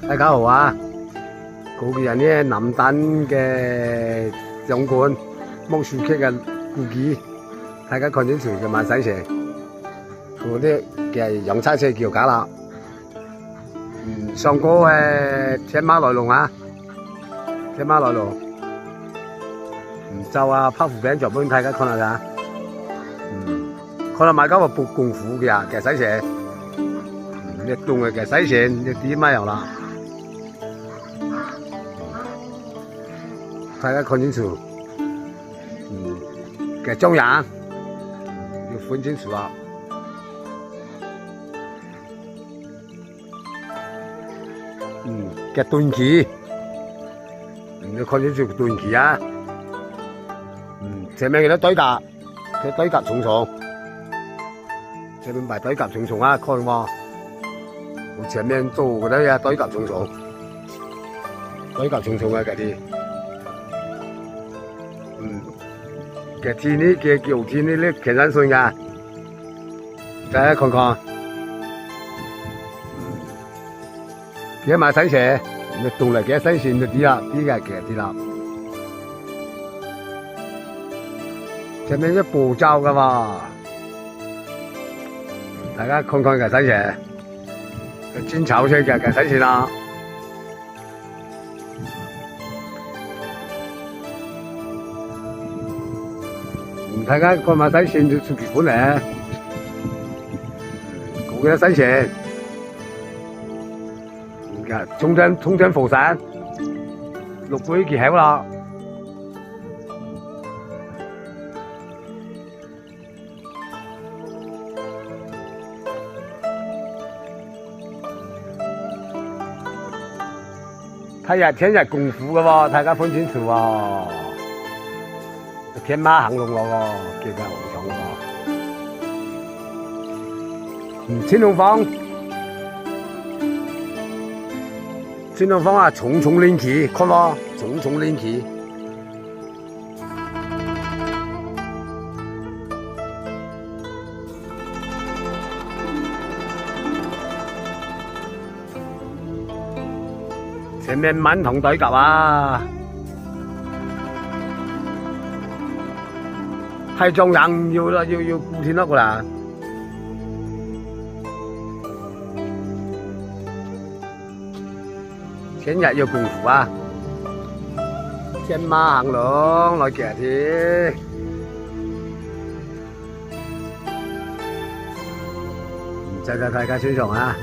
大家好啊！嗰個人呢，南丹嘅掌管剝樹劇嘅故事，大家看清楚就萬山蛇。嗰啲嘅洋叉車叫假啦。上個天馬來龍啊，天馬來龍。就拍副餅就俾大家看下咋。可能買嗰個博功夫嘅啊，嘅洗蛇。你動嘅洗蛇，你點乜有啦？大家看清楚，嘅中人要分清楚啊。嘅盾旗，你看清楚盾旗啊。前面嘅啲對甲，佢對甲重重，前面排對甲重重啊，看喎。我前面做嗰啲嘢對甲重重，對甲重重嘅嗰啲。嘅天呢嘅叫天呢啲全身信噶，大家看看，幾買洗蛇，你動嚟幾新鮮就啲啦，啲嘅其實啲啦。前面一步驟噶嘛，大家看看嘅洗蛇，煎炒出嘅洗蛇啦。大家看埋洗線就出幾款咧，嗰個洗蛇，衝天佛山，六杯幾好啦。睇日天日功夫嘅喎，大家分清楚喎。天馬行龍咯，叫佢好重喎。青龍坊啊，重重連旗，看喎，重重連旗。前面滿堂對甲啊！係眾人要顧天啦，個啦。前日要功夫啊，天馬行龍來夾啲，唔使大家欣賞啊！